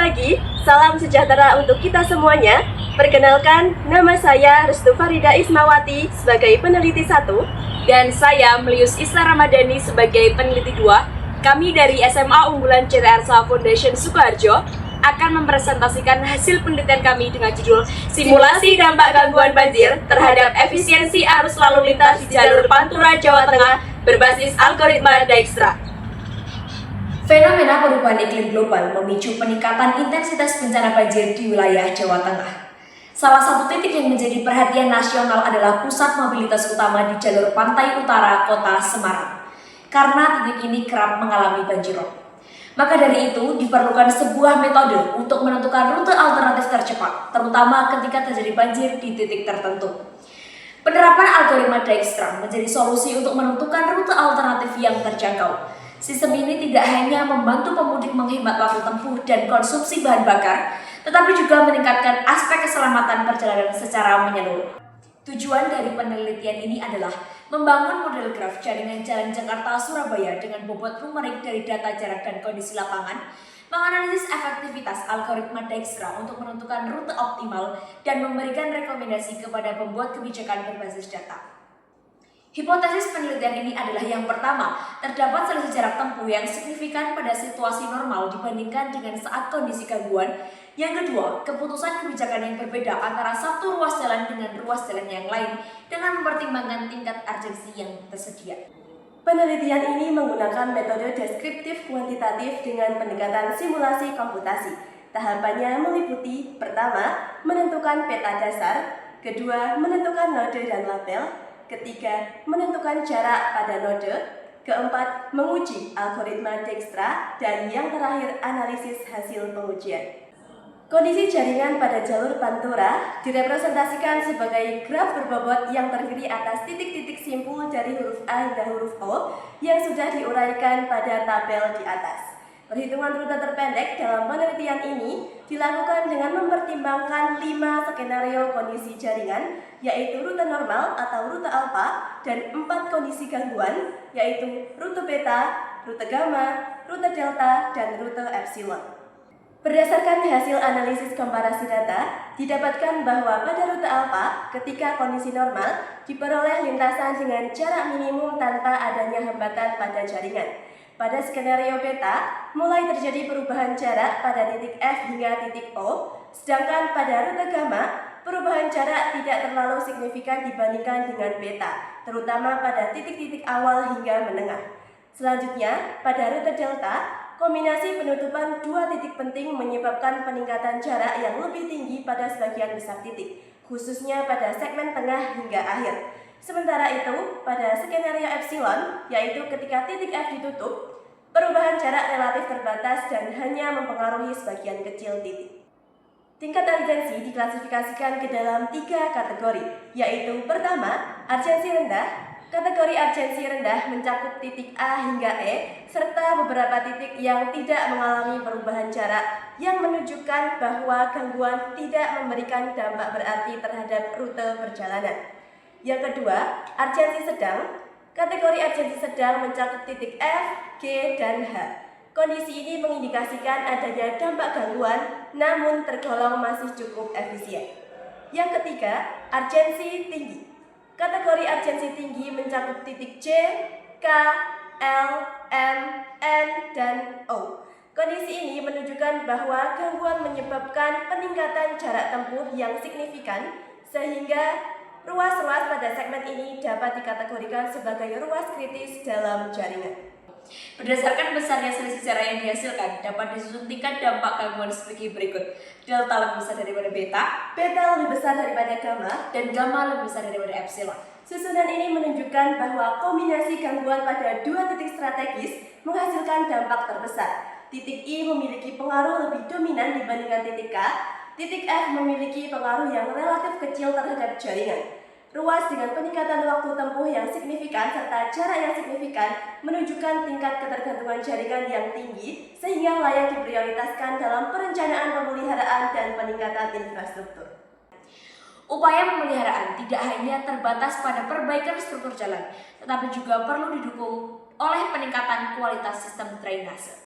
pagi, salam sejahtera untuk kita semuanya. Perkenalkan, nama saya Restu Farida Ismawati sebagai peneliti 1 dan saya Melius Isra Ramadhani sebagai peneliti 2. Kami dari SMA Unggulan CT Arsa Foundation Sukoharjo akan mempresentasikan hasil penelitian kami dengan judul Simulasi Dampak Gangguan Banjir terhadap Efisiensi Arus Lalu Lintas di Jalur Pantura Jawa Tengah berbasis algoritma Dijkstra. Fenomena perubahan iklim global memicu peningkatan intensitas bencana banjir di wilayah Jawa Tengah. Salah satu titik yang menjadi perhatian nasional adalah pusat mobilitas utama di jalur pantai utara kota Semarang, karena titik ini kerap mengalami banjirop. Maka dari itu, diperlukan sebuah metode untuk menentukan rute alternatif tercepat, terutama ketika terjadi banjir di titik tertentu. Penerapan algoritma Dijkstra menjadi solusi untuk menentukan rute alternatif yang terjangkau. Sistem ini tidak hanya membantu pemudik menghemat waktu tempuh dan konsumsi bahan bakar, tetapi juga meningkatkan aspek keselamatan perjalanan secara menyeluruh. Tujuan dari penelitian ini adalah membangun model graf jaringan jalan Jakarta-Surabaya dengan bobot numerik dari data jarak dan kondisi lapangan, menganalisis efektivitas algoritma Dijkstra untuk menentukan rute optimal, dan memberikan rekomendasi kepada pembuat kebijakan berbasis data. Hipotesis penelitian ini adalah yang pertama, terdapat selisih jarak tempuh yang signifikan pada situasi normal dibandingkan dengan saat kondisi gangguan. Yang kedua, keputusan kebijakan yang berbeda antara satu ruas jalan dengan ruas jalan yang lain dengan mempertimbangkan tingkat urgensi yang tersedia. Penelitian ini menggunakan metode deskriptif kuantitatif dengan pendekatan simulasi komputasi. Tahapannya meliputi: pertama, menentukan peta dasar; kedua, menentukan node dan label; ketiga, menentukan jarak pada node; keempat, menguji algoritma Dijkstra; dan yang terakhir, analisis hasil pengujian. Kondisi jaringan pada jalur Pantura direpresentasikan sebagai graf berbobot yang terdiri atas titik-titik simpul dari huruf A hingga huruf O yang sudah diuraikan pada tabel di atas. Perhitungan rute terpendek dalam penelitian ini dilakukan dengan mempertimbangkan 5 skenario kondisi jaringan, yaitu rute normal atau rute alfa, dan 4 kondisi gangguan, yaitu rute beta, rute gamma, rute delta, dan rute epsilon. Berdasarkan hasil analisis komparasi data, didapatkan bahwa pada rute alfa, ketika kondisi normal, diperoleh lintasan dengan jarak minimum tanpa adanya hambatan pada jaringan. Pada skenario beta, mulai terjadi perubahan jarak pada titik F hingga titik O, sedangkan pada rute gamma, perubahan jarak tidak terlalu signifikan dibandingkan dengan beta, terutama pada titik-titik awal hingga menengah. Selanjutnya, pada rute delta, kombinasi penutupan 2 titik penting menyebabkan peningkatan jarak yang lebih tinggi pada sebagian besar titik, khususnya pada segmen tengah hingga akhir. Sementara itu, pada skenario epsilon, yaitu ketika titik F ditutup, perubahan jarak relatif terbatas dan hanya mempengaruhi sebagian kecil titik. Tingkat urgensi diklasifikasikan ke dalam 3 kategori, yaitu pertama, urgensi rendah. Kategori urgensi rendah mencakup titik A hingga E, serta beberapa titik yang tidak mengalami perubahan jarak yang menunjukkan bahwa gangguan tidak memberikan dampak berarti terhadap rute perjalanan. Yang kedua, urgensi sedang. Kategori urgensi sedang mencakup titik F, G, dan H. Kondisi ini mengindikasikan adanya dampak gangguan, namun tergolong masih cukup efisien. Yang ketiga, urgensi tinggi. Kategori urgensi tinggi mencakup titik J, K, L, M, N, dan O. Kondisi ini menunjukkan bahwa gangguan menyebabkan peningkatan jarak tempuh yang signifikan, sehingga ruas-ruas pada segmen ini dapat dikategorikan sebagai ruas kritis dalam jaringan. Berdasarkan besarnya selisih jarak yang dihasilkan, dapat disusun tingkat dampak gangguan sebagai berikut: delta lebih besar daripada beta, beta lebih besar daripada gamma, dan gamma lebih besar daripada epsilon. Susunan ini menunjukkan bahwa kombinasi gangguan pada 2 titik strategis menghasilkan dampak terbesar. Titik I memiliki pengaruh lebih dominan dibandingkan titik K, titik F memiliki pengaruh yang relatif kecil terhadap jaringan. Ruas dengan peningkatan waktu tempuh yang signifikan serta jarak yang signifikan menunjukkan tingkat ketergantungan jaringan yang tinggi sehingga layak diprioritaskan dalam perencanaan pemeliharaan dan peningkatan infrastruktur. Upaya pemeliharaan tidak hanya terbatas pada perbaikan struktur jalan, tetapi juga perlu didukung oleh peningkatan kualitas sistem drainase.